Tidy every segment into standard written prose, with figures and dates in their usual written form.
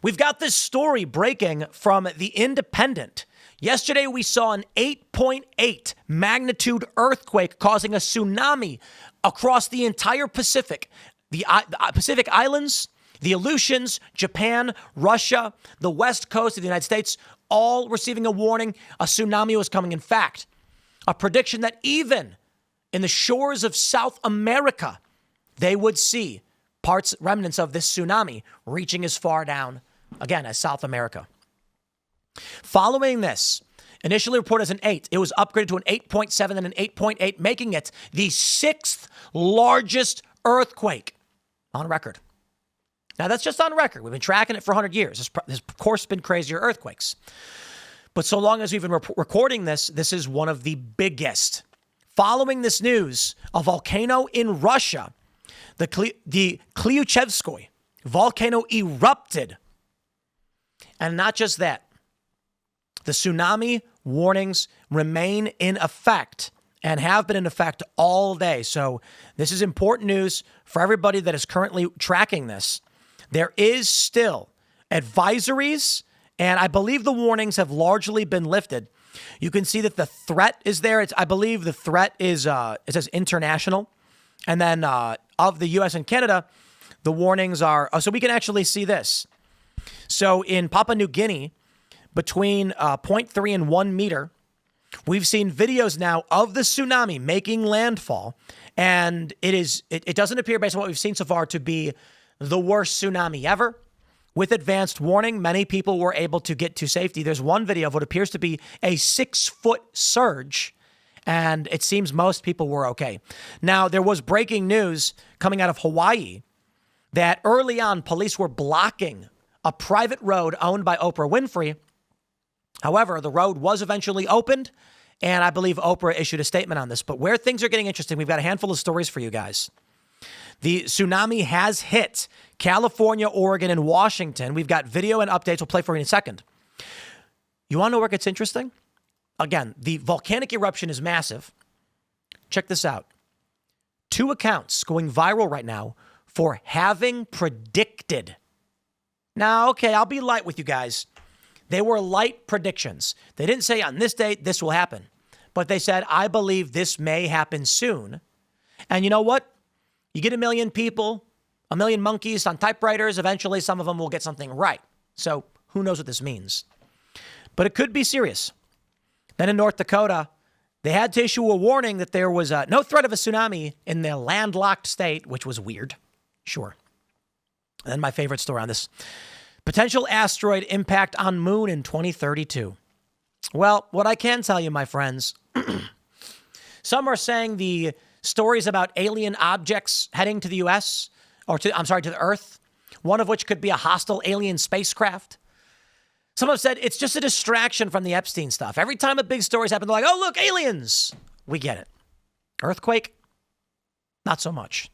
We've got this story breaking from The Independent. Yesterday, we saw an 8.8 magnitude earthquake causing a tsunami across the entire Pacific. The Pacific Islands, the Aleutians, Japan, Russia, the west coast of the United States, all receiving a warning a tsunami was coming. In fact, a prediction that even in the shores of South America, they would see remnants of this tsunami reaching as far down, again, as South America. Following this, initially reported as an 8, it was upgraded to an 8.7 and an 8.8, making it the 6th largest earthquake on record. Now, that's just on record. We've been tracking it for 100 years. There's, of course, been crazier earthquakes. But so long as we've been recording this, this is one of the biggest. Following this news, a volcano in Russia, the Klyuchevskoy volcano erupted. And not just that, the tsunami warnings remain in effect and have been in effect all day. So this is important news for everybody that is currently tracking this. There is still advisories, and I believe the warnings have largely been lifted. You can see that the threat is there. I believe the threat is, it says international. And then of the U.S. and Canada, the warnings are, so we can actually see this. So in Papua New Guinea, between 0.3 and 1 meter, we've seen videos now of the tsunami making landfall. And it doesn't appear, based on what we've seen so far, to be the worst tsunami ever. With advanced warning, many people were able to get to safety. There's one video of what appears to be a 6-foot surge, and it seems most people were okay. Now, there was breaking news coming out of Hawaii that early on, police were blocking a private road owned by Oprah Winfrey. However, the road was eventually opened, and I believe Oprah issued a statement on this. But where things are getting interesting, we've got a handful of stories for you guys. The tsunami has hit California, Oregon, and Washington. We've got video and updates we'll play for you in a second. You want to know where it gets interesting? Again, the volcanic eruption is massive. Check this out. 2 accounts going viral right now for having predicted. Now, okay, I'll be light with you guys. They were light predictions. They didn't say on this date this will happen. But they said, I believe this may happen soon. And you know what? You get 1 million people, 1 million monkeys on typewriters. Eventually, some of them will get something right. So who knows what this means? But it could be serious. Then in North Dakota, they had to issue a warning that there was no threat of a tsunami in the landlocked state, which was weird. Sure. And then my favorite story on this. Potential asteroid impact on moon in 2032. Well, what I can tell you, my friends, some are saying the stories about alien objects heading to the U.S., to the Earth, one of which could be a hostile alien spacecraft. Some have said it's just a distraction from the Epstein stuff. Every time a big story's happened, they're like, oh, look, aliens. We get it. Earthquake? Not so much.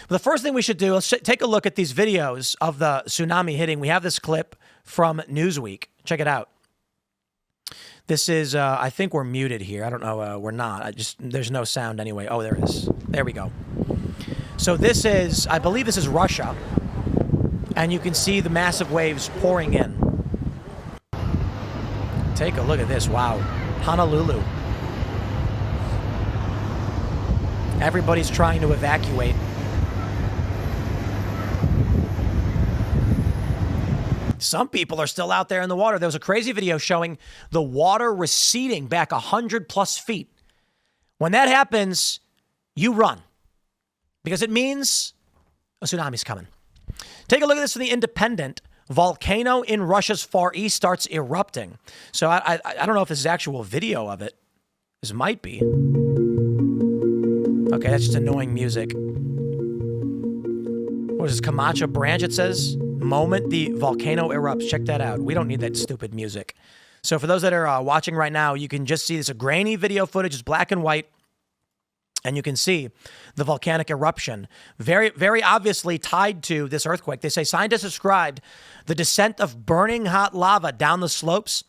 But the first thing we should do, let's take a look at these videos of the tsunami hitting. We have this clip from Newsweek. Check it out. This is, I think we're muted here. I don't know. We're not. There's no sound anyway. Oh, there is. There we go. So this is, I believe this is Russia. And you can see the massive waves pouring in. Take a look at this. Wow. Honolulu. Everybody's trying to evacuate. Some people are still out there in the water. There was a crazy video showing the water receding back 100+ feet. When that happens, you run because it means a tsunami's coming. Take a look at this from The Independent. Volcano in Russia's Far East starts erupting. So I don't know if this is actual video of it. This might be. Okay, that's just annoying music. What is this, Camacho Branch, it says? Moment the volcano erupts. Check that out. We don't need that stupid music. So for those that are watching right now, you can just see this, a grainy video footage. It's black and white. And you can see the volcanic eruption, very, very obviously tied to this earthquake. They say scientists described the descent of burning hot lava down the slopes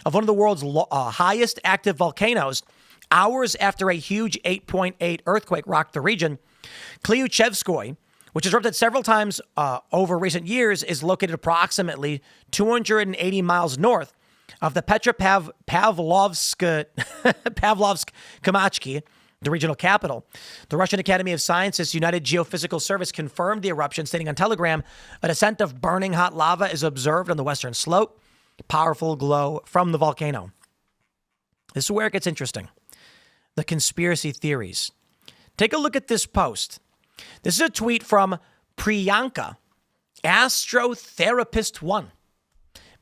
of one of the world's highest active volcanoes hours after a huge 8.8 earthquake rocked the region. Klyuchevskoy which has erupted several times over recent years, is located approximately 280 miles north of the Pavlovsk-Kamchatsky, the regional capital. The Russian Academy of Sciences United Geophysical Service confirmed the eruption, stating on Telegram, a descent of burning hot lava is observed on the western slope. Powerful glow from the volcano. This is where it gets interesting. The conspiracy theories. Take a look at this post. This is a tweet from Priyanka, Astrotherapist1.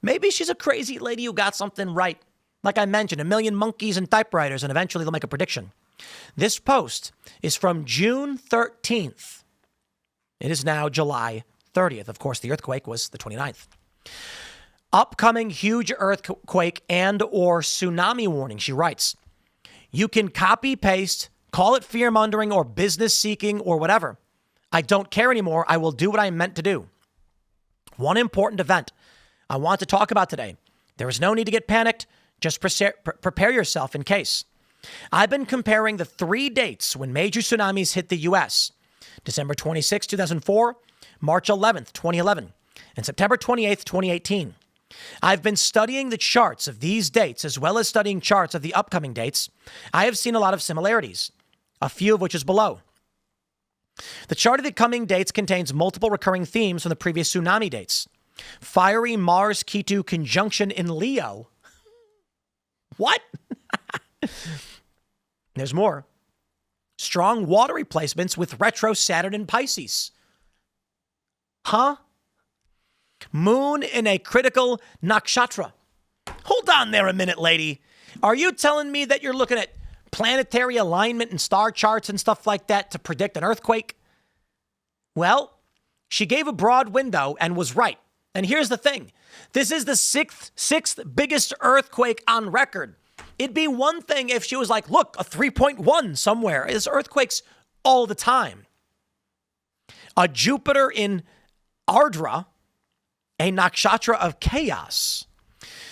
Maybe she's a crazy lady who got something right. Like I mentioned, 1 million monkeys and typewriters, and eventually they'll make a prediction. This post is from June 13th. It is now July 30th. Of course, the earthquake was the 29th. Upcoming huge earthquake and or tsunami warning, she writes. You can copy, paste, call it fear-mongering or business-seeking or whatever. I don't care anymore. I will do what I meant to do. One important event I want to talk about today. There is no need to get panicked. Just prepare yourself in case. I've been comparing the 3 dates when major tsunamis hit the U.S. December 26, 2004, March 11th, 2011, and September 28th, 2018. I've been studying the charts of these dates as well as studying charts of the upcoming dates. I have seen a lot of similarities, a few of which is below. The chart of the coming dates contains multiple recurring themes from the previous tsunami dates. Fiery Mars-Ketu conjunction in Leo. What? There's more. Strong water replacements with retro Saturn in Pisces. Huh? Moon in a critical nakshatra. Hold on there a minute, lady. Are you telling me that you're looking at planetary alignment and star charts and stuff like that to predict an earthquake? Well, she gave a broad window and was right. And here's the thing. This is the sixth biggest earthquake on record. It'd be one thing if she was like, look, a 3.1 somewhere. There's earthquakes all the time. A Jupiter in Ardra, a nakshatra of chaos.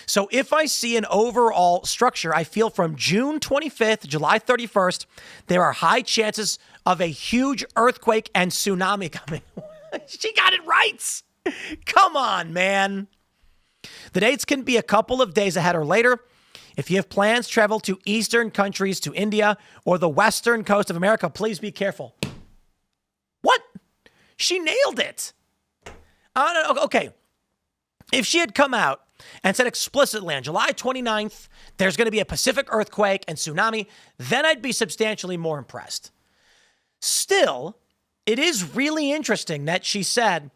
So if I see an overall structure, I feel from June 25th, July 31st, there are high chances of a huge earthquake and tsunami coming. She got it right. Come on, man. The dates can be a couple of days ahead or later. If you have plans, travel to eastern countries, to India, or the western coast of America, please be careful. What? She nailed it. Okay. If she had come out and said explicitly on July 29th, there's going to be a Pacific earthquake and tsunami, then I'd be substantially more impressed. Still, it is really interesting that she said,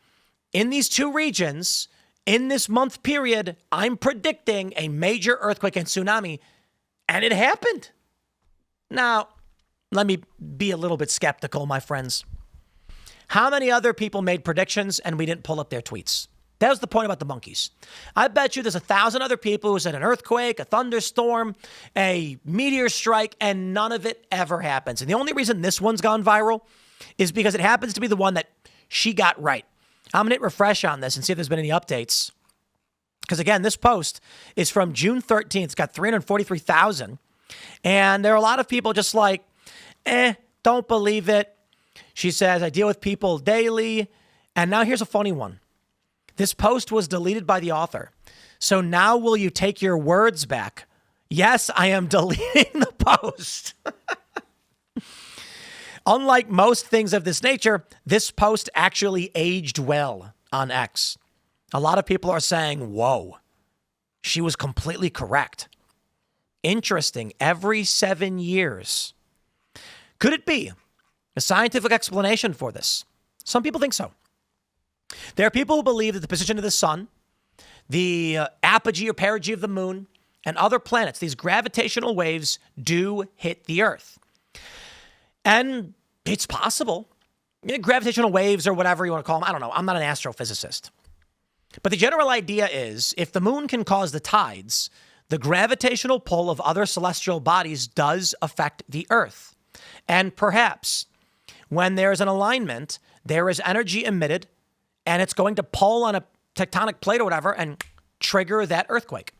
in these 2 regions, in this month period, I'm predicting a major earthquake and tsunami, and it happened. Now, let me be a little bit skeptical, my friends. How many other people made predictions and we didn't pull up their tweets? That was the point about the monkeys. I bet you there's 1,000 other people who said an earthquake, a thunderstorm, a meteor strike, and none of it ever happens. And the only reason this one's gone viral is because it happens to be the one that she got right. I'm going to hit refresh on this and see if there's been any updates. Because again, this post is from June 13th. It's got 343,000. And there are a lot of people just like, don't believe it. She says, I deal with people daily. And now here's a funny one. This post was deleted by the author. So now will you take your words back? Yes, I am deleting the post. Unlike most things of this nature, this post actually aged well on X. A lot of people are saying, whoa, she was completely correct. Interesting. Every 7 years. Could it be a scientific explanation for this? Some people think so. There are people who believe that the position of the sun, the apogee or perigee of the moon, and other planets, these gravitational waves do hit the Earth. And it's possible. Gravitational waves or whatever you want to call them. I don't know. I'm not an astrophysicist. But the general idea is if the moon can cause the tides, the gravitational pull of other celestial bodies does affect the Earth. And perhaps when there's an alignment, there is energy emitted and it's going to pull on a tectonic plate or whatever and trigger that earthquake.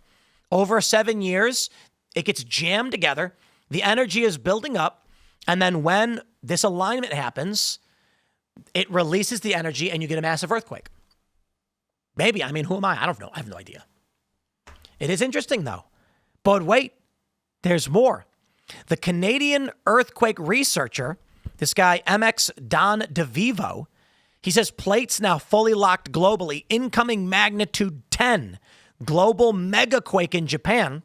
Over 7 years, it gets jammed together. The energy is building up. And then when this alignment happens, It releases the energy and you get a massive earthquake. Maybe. I mean, who am I? I don't know. I have no idea. It is interesting, though. But wait, there's more. The Canadian earthquake researcher, this guy, MX Don DeVivo, he says plates now fully locked globally. Incoming magnitude 10 global megaquake in Japan.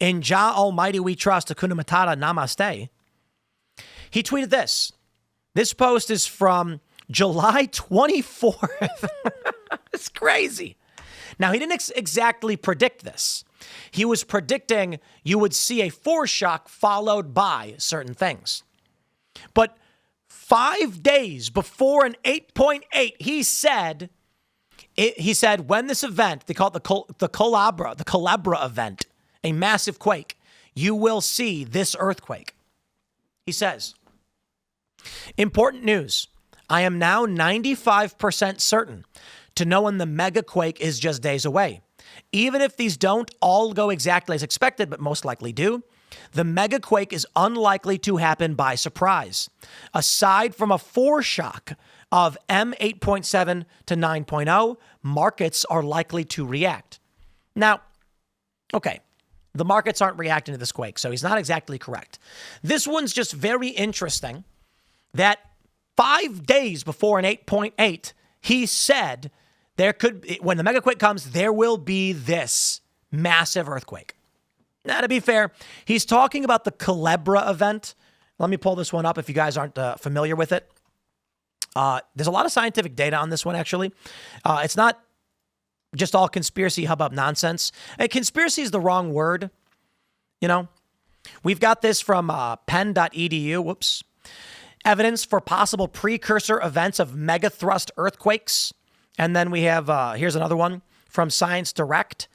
In Jah Almighty we trust, Hakuna Matata, namaste. He tweeted this. This post is from July 24th. It's crazy. Now, he didn't exactly predict this. He was predicting you would see a foreshock followed by certain things. But 5 days before an 8.8, he said when this event, they call it the Culebra event, a massive quake, you will see this earthquake. He says, important news. I am now 95% certain to know when the mega quake is just days away. Even if these don't all go exactly as expected, but most likely do, the mega quake is unlikely to happen by surprise. Aside from a foreshock of M8.7 to 9.0, markets are likely to react. Now, okay, the markets aren't reacting to this quake, so he's not exactly correct. This one's just very interesting that 5 days before an 8.8, he said when the megaquake comes, there will be this massive earthquake. Now, to be fair, he's talking about the Culebra event. Let me pull this one up if you guys aren't familiar with it. There's a lot of scientific data on this one, actually. It's not just all conspiracy hubbub nonsense. Conspiracy is the wrong word. You know, we've got this from penn.edu. Whoops. Evidence for possible precursor events of megathrust earthquakes. And then we have, here's another one from Science Direct.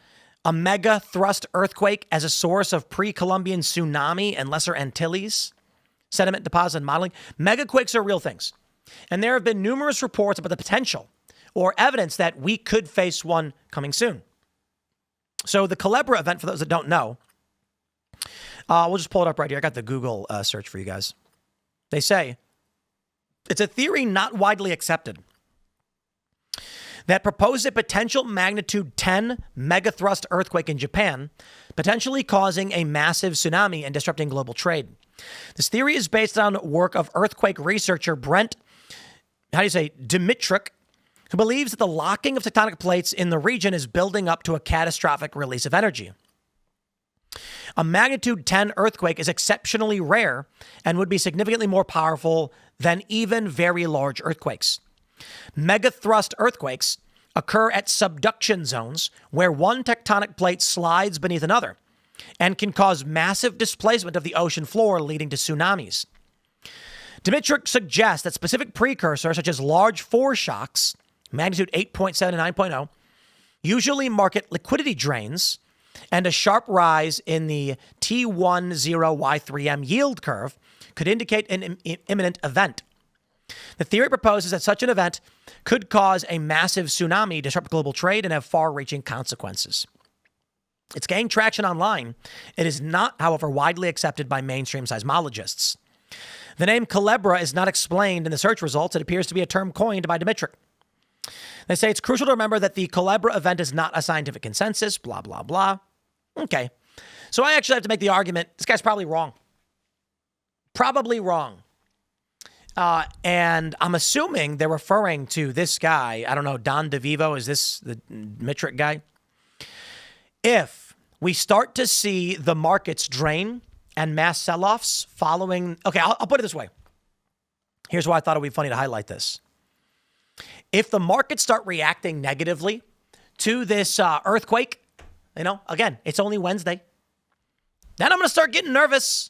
A mega thrust earthquake as a source of pre-Columbian tsunami and Lesser Antilles. Sediment deposit and modeling. Megaquakes are real things. And there have been numerous reports about the potential or evidence that we could face one coming soon. So the Culebra event, for those that don't know, we'll just pull it up right here. I got the Google search for you guys. They say it's a theory not widely accepted that proposed a potential magnitude 10 megathrust earthquake in Japan, potentially causing a massive tsunami and disrupting global trade. This theory is based on work of earthquake researcher Brent, Dimitruk, who believes that the locking of tectonic plates in the region is building up to a catastrophic release of energy. A magnitude 10 earthquake is exceptionally rare and would be significantly more powerful than even very large earthquakes. Megathrust earthquakes occur at subduction zones where one tectonic plate slides beneath another and can cause massive displacement of the ocean floor, leading to tsunamis. Dimitruk suggests that specific precursors, such as large foreshocks, magnitude 8.7 to 9.0, usually mark liquidity drains and a sharp rise in the T10Y3M yield curve could indicate an imminent event. The theory proposes that such an event could cause a massive tsunami, disrupt global trade, and have far-reaching consequences. It's gaining traction online. It is not, however, widely accepted by mainstream seismologists. The name Culebra is not explained in the search results. It appears to be a term coined by Dimitruk. They say it's crucial to remember that the Culebra event is not a scientific consensus, blah, blah, blah. Okay. So I actually have to make the argument, this guy's probably wrong. Probably wrong. And I'm assuming they're referring to this guy. I don't know, Don DeVivo. Is this the Dimitruk guy? If we start to see the markets drain and mass sell-offs following... Okay, I'll put it this way. Here's why I thought it would be funny to highlight this. If the markets start reacting negatively to this earthquake, again, it's only Wednesday, then I'm going to start getting nervous.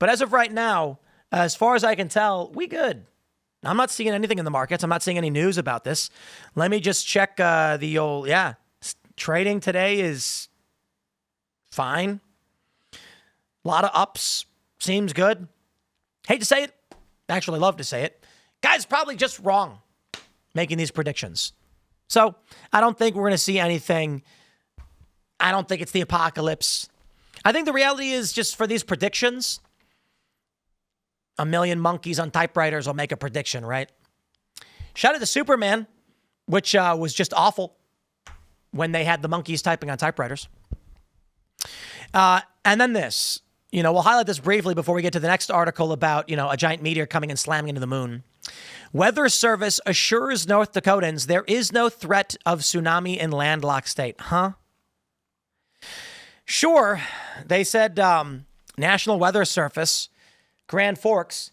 But as of right now, as far as I can tell, we good. I'm not seeing anything in the markets. I'm not seeing any news about this. Let me just check the old, trading today is fine. A lot of ups. Seems good. Hate to say it. Actually, love to say it. Guy's probably just wrong making these predictions. So I don't think we're going to see anything. I don't think it's the apocalypse. I think the reality is just for these predictions, a million monkeys on typewriters will make a prediction, right? Shout out to Superman, which was just awful when they had the monkeys typing on typewriters. And then this, we'll highlight this briefly before we get to the next article about, a giant meteor coming and slamming into the moon. Weather Service assures North Dakotans there is no threat of tsunami in landlocked state. Huh? Sure, they said, National Weather Service, Grand Forks,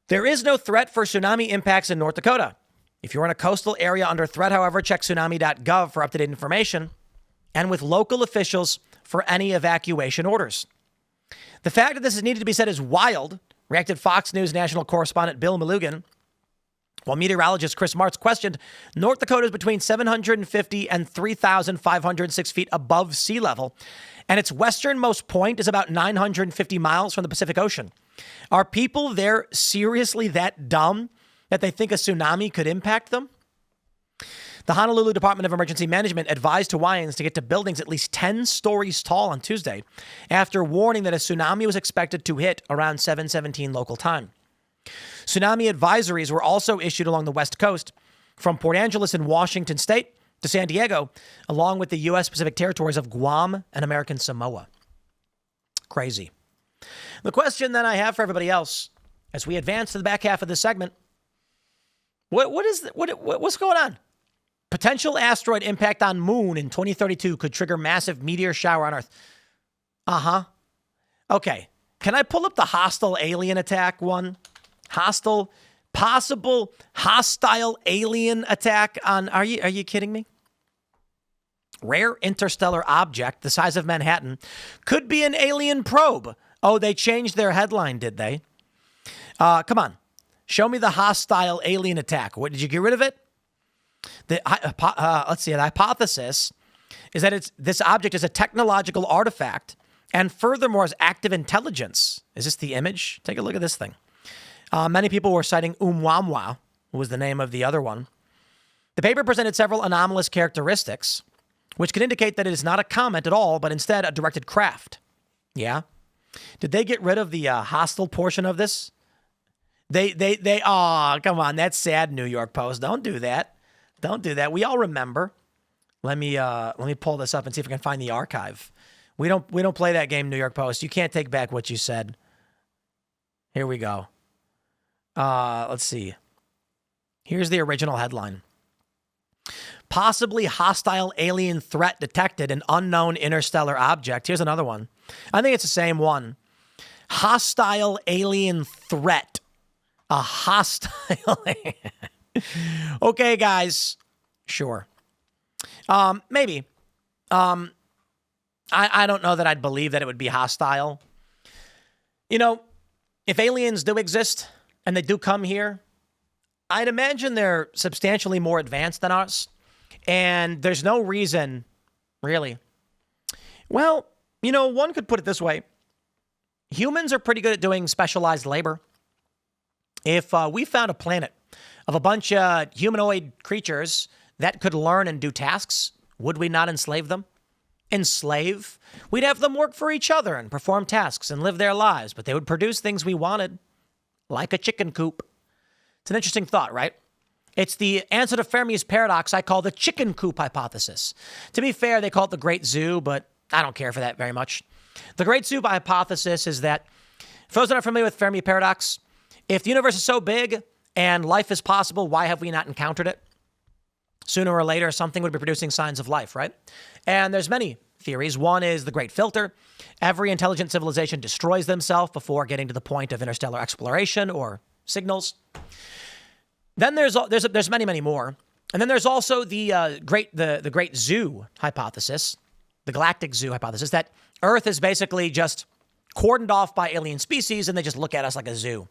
there is no threat for tsunami impacts in North Dakota. If you're in a coastal area under threat, however, check tsunami.gov for up-to-date information and with local officials for any evacuation orders. The fact that this is needed to be said is wild, reacted Fox News national correspondent Bill Malugan, while meteorologist Chris Martz questioned North Dakota is between 750 and 3,506 feet above sea level, and its westernmost point is about 950 miles from the Pacific Ocean. Are people there seriously that dumb that they think a tsunami could impact them? The Honolulu Department of Emergency Management advised Hawaiians to get to buildings at least 10 stories tall on Tuesday after warning that a tsunami was expected to hit around 7:17 local time. Tsunami advisories were also issued along the West Coast from Port Angeles in Washington State to San Diego, along with the U.S. Pacific territories of Guam and American Samoa. Crazy. The question that I have for everybody else as we advance to the back half of this segment, what's going on? Potential asteroid impact on moon in 2032 could trigger massive meteor shower on Earth. Uh-huh. Okay. Can I pull up the hostile alien attack one? Possible hostile alien attack on, are you kidding me? Rare interstellar object the size of Manhattan could be an alien probe. Oh, they changed their headline, did they? Come on. Show me the hostile alien attack. What, did you get rid of it? Let's see. The hypothesis is that this object is a technological artifact and furthermore has active intelligence. Is this the image? Take a look at this thing. Many people were citing Oumuamua, who was the name of the other one. The paper presented several anomalous characteristics, which could indicate that it is not a comet at all, but instead a directed craft. Yeah? Did they get rid of the hostile portion of this? Oh, come on. That's sad, New York Post. Don't do that. Don't do that. We all remember. Let me pull this up and see if I can find the archive. We don't play that game, New York Post. You can't take back what you said. Here we go. Let's see. Here's the original headline. Possibly hostile alien threat detected, an unknown interstellar object. Here's another one. I think it's the same one. Hostile alien threat. A hostile. Okay, guys. Sure. Maybe. I don't know that I'd believe that it would be hostile. If aliens do exist and they do come here, I'd imagine they're substantially more advanced than us. And there's no reason, really. Well, one could put it this way. Humans are pretty good at doing specialized labor. If we found a planet of a bunch of humanoid creatures that could learn and do tasks, would we not enslave them? Enslave? We'd have them work for each other and perform tasks and live their lives, but they would produce things we wanted, like a chicken coop. It's an interesting thought, right? It's the answer to Fermi's paradox I call the chicken coop hypothesis. To be fair, they call it the Great Zoo, but I don't care for that very much. The Great Zoo hypothesis is that, for those that are familiar with Fermi paradox, if the universe is so big and life is possible, why have we not encountered it? Sooner or later, something would be producing signs of life, right? And there's many theories. One is the Great Filter. Every intelligent civilization destroys themselves before getting to the point of interstellar exploration or signals. Then there's many, many more. And then there's also the Great Zoo hypothesis, the Galactic Zoo hypothesis, that Earth is basically just cordoned off by alien species and they just look at us like a zoo.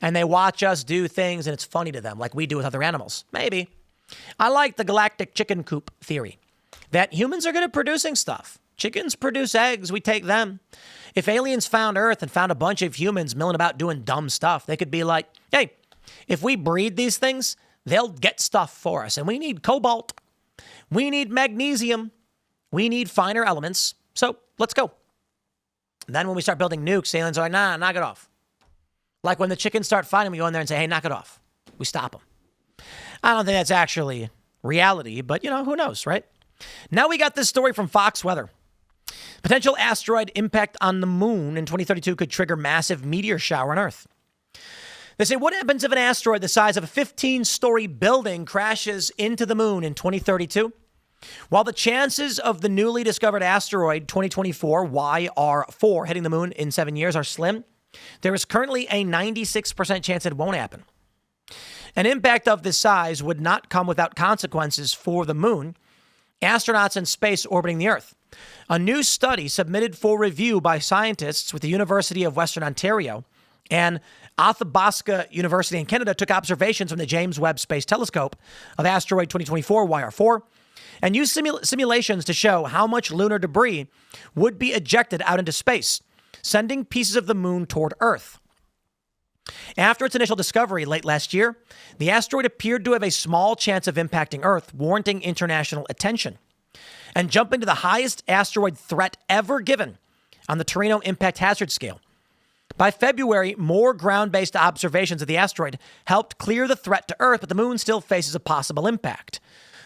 And they watch us do things and it's funny to them, like we do with other animals. Maybe. I like the galactic chicken coop theory, that humans are good at producing stuff. Chickens produce eggs, we take them. If aliens found Earth and found a bunch of humans milling about doing dumb stuff, they could be like, hey, if we breed these things, they'll get stuff for us. And we need cobalt. We need magnesium. We need finer elements. So let's go. And then when we start building nukes, aliens are like, nah, knock it off. Like when the chickens start fighting, we go in there and say, hey, knock it off. We stop them. I don't think that's actually reality, but who knows, right? Now we got this story from Fox Weather. Potential asteroid impact on the moon in 2032 could trigger massive meteor shower on Earth. They say, what happens if an asteroid the size of a 15-story building crashes into the moon in 2032? While the chances of the newly discovered asteroid 2024 YR4 hitting the moon in 7 years are slim, there is currently a 96% chance it won't happen. An impact of this size would not come without consequences for the moon, astronauts in space orbiting the Earth. A new study submitted for review by scientists with the University of Western Ontario and Athabasca University in Canada took observations from the James Webb Space Telescope of asteroid 2024 YR4 and used simulations to show how much lunar debris would be ejected out into space, sending pieces of the moon toward Earth. After its initial discovery late last year, the asteroid appeared to have a small chance of impacting Earth, warranting international attention, and jumping to the highest asteroid threat ever given on the Torino Impact Hazard Scale. By February, more ground-based observations of the asteroid helped clear the threat to Earth, but the moon still faces a possible impact.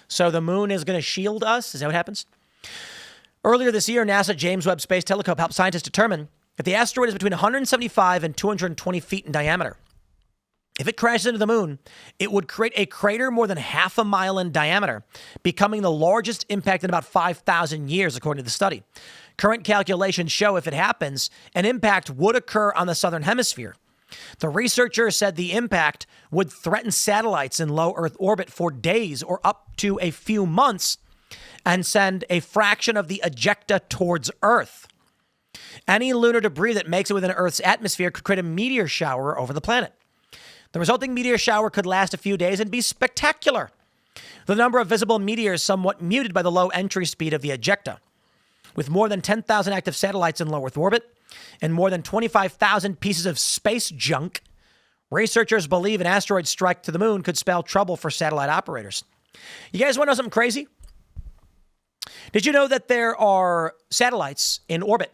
So the moon is going to shield us? Is that what happens? Earlier this year, NASA James Webb Space Telescope helped scientists determine that the asteroid is between 175 and 220 feet in diameter. If it crashes into the moon, it would create a crater more than half a mile in diameter, becoming the largest impact in about 5,000 years, according to the study. Current calculations show if it happens, an impact would occur on the southern hemisphere. The researchers said the impact would threaten satellites in low Earth orbit for days or up to a few months and send a fraction of the ejecta towards Earth. Any lunar debris that makes it within Earth's atmosphere could create a meteor shower over the planet. The resulting meteor shower could last a few days and be spectacular. The number of visible meteors somewhat muted by the low entry speed of the ejecta. With more than 10,000 active satellites in low Earth orbit and more than 25,000 pieces of space junk, researchers believe an asteroid strike to the moon could spell trouble for satellite operators. You guys want to know something crazy? Did you know that there are satellites in orbit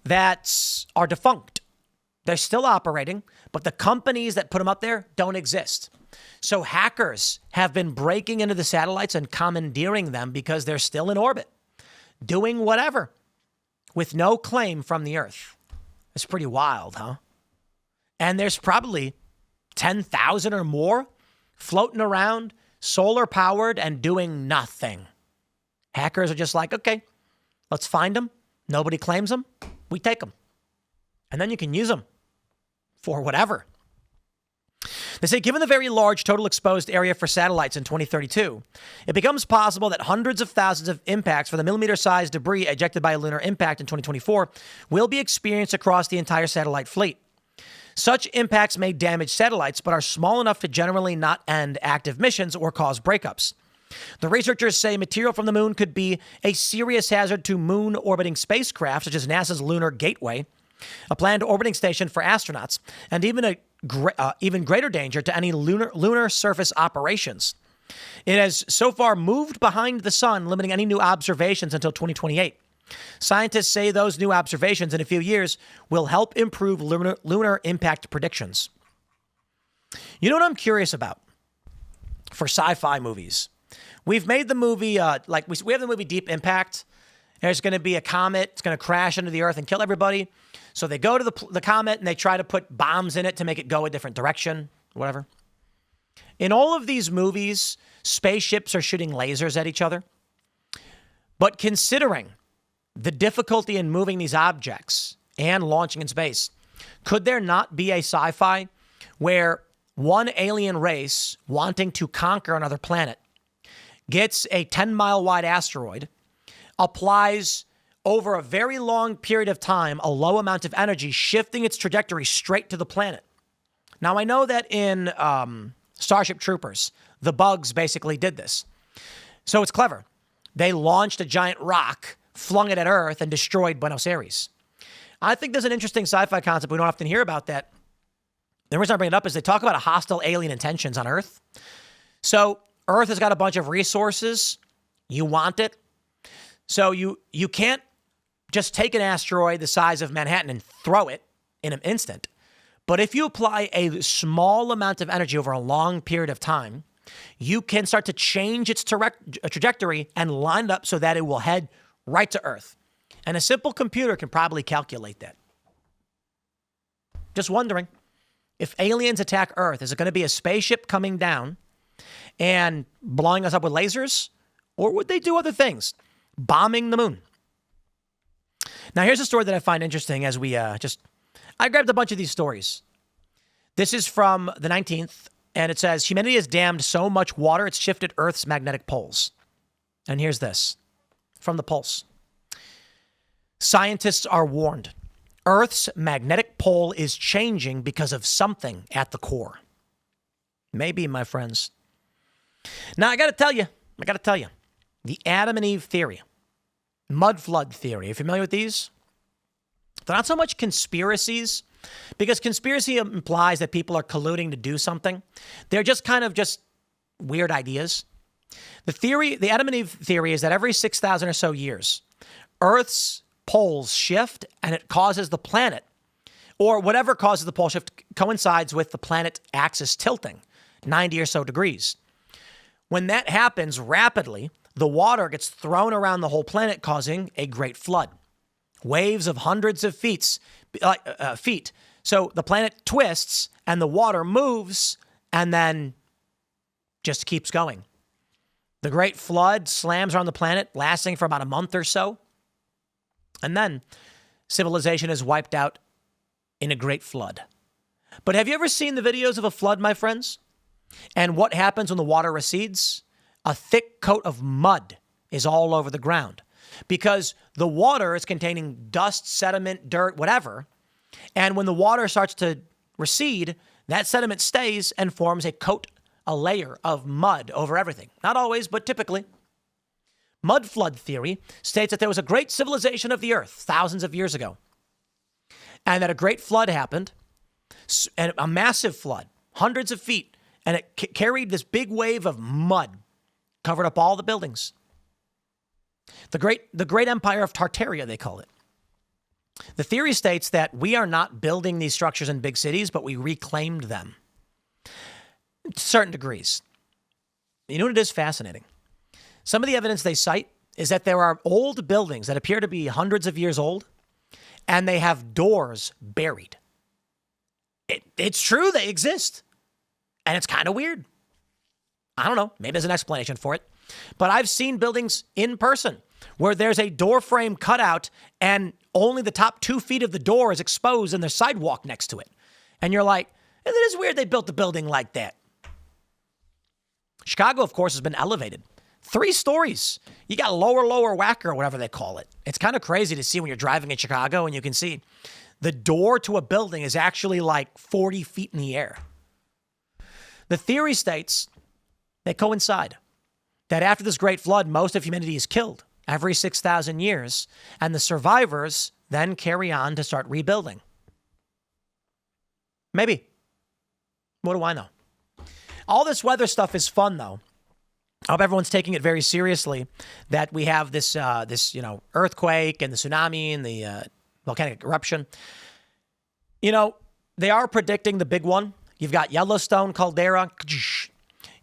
that are defunct? They're still operating, but the companies that put them up there don't exist. So hackers have been breaking into the satellites and commandeering them because they're still in orbit, doing whatever with no claim from the Earth. It's pretty wild, huh? And there's probably 10,000 or more floating around, solar powered and doing nothing. Hackers are just like, okay, let's find them. Nobody claims them. We take them. And then you can use them for whatever. They say, given the very large total exposed area for satellites in 2032, it becomes possible that hundreds of thousands of impacts for the millimeter-sized debris ejected by a lunar impact in 2024 will be experienced across the entire satellite fleet. Such impacts may damage satellites, but are small enough to generally not end active missions or cause breakups. The researchers say material from the moon could be a serious hazard to moon-orbiting spacecraft, such as NASA's Lunar Gateway, a planned orbiting station for astronauts, and even greater danger to any lunar surface operations. It has so far moved behind the sun, limiting any new observations until 2028. Scientists say those new observations in a few years will help improve lunar impact predictions. You know what I'm curious about for sci-fi movies? We've made the movie, we have the movie Deep Impact. There's going to be a comet. It's going to crash into the Earth and kill everybody. So they go to the comet and they try to put bombs in it to make it go a different direction, whatever. In all of these movies, spaceships are shooting lasers at each other. But considering the difficulty in moving these objects and launching in space, could there not be a sci-fi where one alien race wanting to conquer another planet gets a 10-mile wide asteroid, applies over a very long period of time a low amount of energy, shifting its trajectory straight to the planet? Now, I know that in Starship Troopers, the bugs basically did this. So it's clever. They launched a giant rock, flung it at Earth, and destroyed Buenos Aires. I think there's an interesting sci-fi concept. We don't often hear about that. The reason I bring it up is they talk about hostile alien intentions on Earth. So Earth has got a bunch of resources. You want it. So you can't just take an asteroid the size of Manhattan and throw it in an instant. But if you apply a small amount of energy over a long period of time, you can start to change its trajectory and line it up so that it will head right to Earth. And a simple computer can probably calculate that. Just wondering, if aliens attack Earth, is it going to be a spaceship coming down and blowing us up with lasers? Or would they do other things? Bombing the moon? Now, here's a story that I find interesting as I grabbed a bunch of these stories. This is from the 19th, and it says, humanity has dammed so much water, it's shifted Earth's magnetic poles. And here's this from the Pulse. Scientists are warned. Earth's magnetic pole is changing because of something at the core. Maybe, my friends. Now, I got to tell you, the Adam and Eve theory, mud flood theory. Are you familiar with these? They're not so much conspiracies, because conspiracy implies that people are colluding to do something. They're just kind of just weird ideas. The Adam and Eve theory is that every 6,000 or so years, Earth's poles shift and it causes the planet, or whatever causes the pole shift coincides with the planet axis tilting 90 or so degrees. When that happens rapidly, the water gets thrown around the whole planet, causing a great flood. Waves of hundreds of feet. So the planet twists and the water moves and then just keeps going. The great flood slams around the planet, lasting for about a month or so. And then civilization is wiped out in a great flood. But have you ever seen the videos of a flood, my friends? And what happens when the water recedes? A thick coat of mud is all over the ground because the water is containing dust, sediment, dirt, whatever. And when the water starts to recede, that sediment stays and forms a layer of mud over everything. Not always, but typically. Mud flood theory states that there was a great civilization of the earth thousands of years ago, and that a great flood happened, and a massive flood, hundreds of feet, and it carried this big wave of mud, covered up all the buildings. The great empire of Tartaria, they call it. The theory states that we are not building these structures in big cities, but we reclaimed them to certain degrees. You know what it is fascinating? Some of the evidence they cite is that there are old buildings that appear to be hundreds of years old, and they have doors buried. It's true, they exist. And it's kind of weird. I don't know. Maybe there's an explanation for it. But I've seen buildings in person where there's a door frame cut out and only the top 2 feet of the door is exposed and there's sidewalk next to it. And you're like, it is weird they built the building like that. Chicago, of course, has been elevated 3 stories. You got lower whacker or whatever they call it. It's kind of crazy to see when you're driving in Chicago and you can see the door to a building is actually like 40 feet in the air. The theory states they coincide, that after this great flood, most of humanity is killed every 6,000 years, and the survivors then carry on to start rebuilding. Maybe. What do I know? All this weather stuff is fun, though. I hope everyone's taking it very seriously, that we have this earthquake and the tsunami and the volcanic eruption. They are predicting the big one. You've got Yellowstone caldera.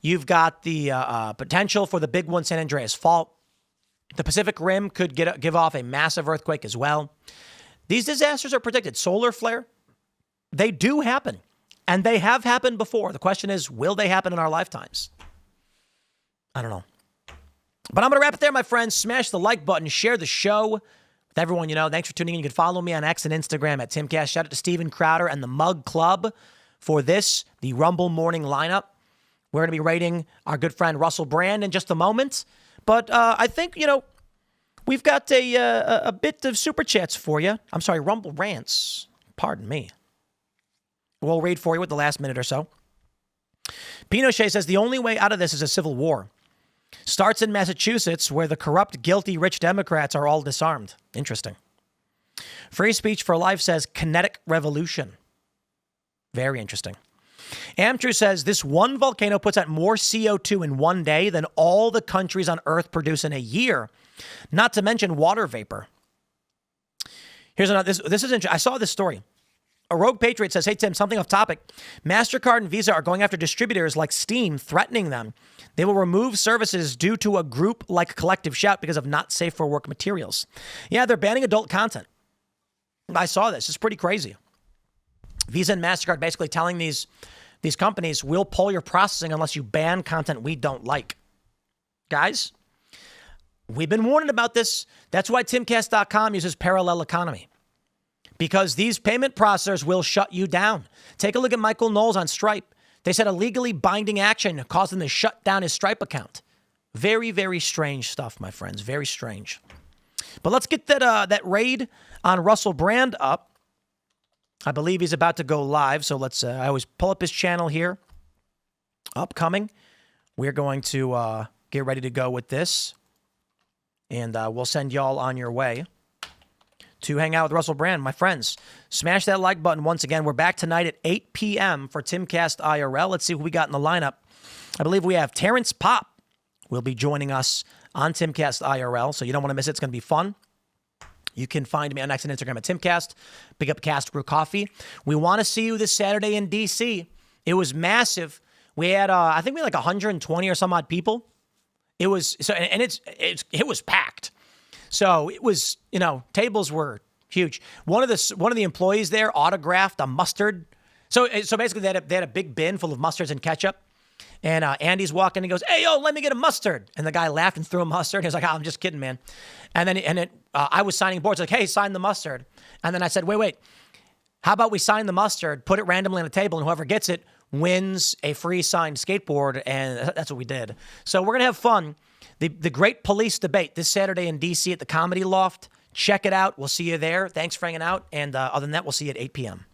You've got the potential for the big one, San Andreas Fault. The Pacific Rim could give off a massive earthquake as well. These disasters are predicted. Solar flare, they do happen. And they have happened before. The question is, will they happen in our lifetimes? I don't know. But I'm going to wrap it there, my friends. Smash the like button. Share the show with everyone you know. Thanks for tuning in. You can follow me on X and Instagram at Timcast. Shout out to Steven Crowder and the Mug Club for the Rumble morning lineup. We're going to be rating our good friend Russell Brand in just a moment. But I think, we've got a bit of super chats for you. I'm sorry, Rumble rants. Pardon me. We'll read for you with the last minute or so. Pinochet says the only way out of this is a civil war. Starts in Massachusetts, where the corrupt, guilty, rich Democrats are all disarmed. Interesting. Free Speech for Life says kinetic revolution. Very interesting. Amtrue says this one volcano puts out more CO2 in one day than all the countries on Earth produce in a year, not to mention water vapor. Here's another. This is interesting. I saw this story A Rogue Patriot says, hey, Tim, something off topic. MasterCard and Visa are going after distributors like Steam, threatening them. They will remove services due to a group like Collective Shout because of not safe for work materials. Yeah, they're banning adult content. I saw this. It's pretty crazy. Visa and MasterCard basically telling these companies, we'll pull your processing unless you ban content we don't like. Guys, we've been warning about this. That's why timcast.com uses parallel economy. Because these payment processors will shut you down. Take a look at Michael Knowles on Stripe. They said a legally binding action caused him to shut down his Stripe account. Very, very strange stuff, my friends. Very strange. But let's get that raid on Russell Brand up. I believe he's about to go live. So let's, I always pull up his channel here. Upcoming. We're going to get ready to go with this. And we'll send y'all on your way to hang out with Russell Brand. My friends, smash that like button once again. We're back tonight at 8 p.m. for Timcast IRL. Let's see who we got in the lineup. I believe we have Terrence Pop will be joining us on Timcast IRL, so you don't want to miss it. It's going to be fun. You can find me on X and Instagram at Timcast. Big up Cast Brew Coffee. We want to see you this Saturday in D.C. It was massive. We had, I think we had like 120 or some odd people. It was, so, and it was packed. So it was, tables were huge. One of the employees there autographed a mustard. So basically they had a big bin full of mustards and ketchup. And Andy's walking and he goes, hey, yo, let me get a mustard. And the guy laughed and threw a mustard. He was like, oh, I'm just kidding, man. And then I was signing boards like, hey, sign the mustard. And then I said, wait, how about we sign the mustard, put it randomly on the table, and whoever gets it wins a free signed skateboard. And that's what we did. So we're going to have fun. The Great Police Debate this Saturday in D.C. at the Comedy Loft. Check it out. We'll see you there. Thanks for hanging out. And other than that, we'll see you at 8 p.m.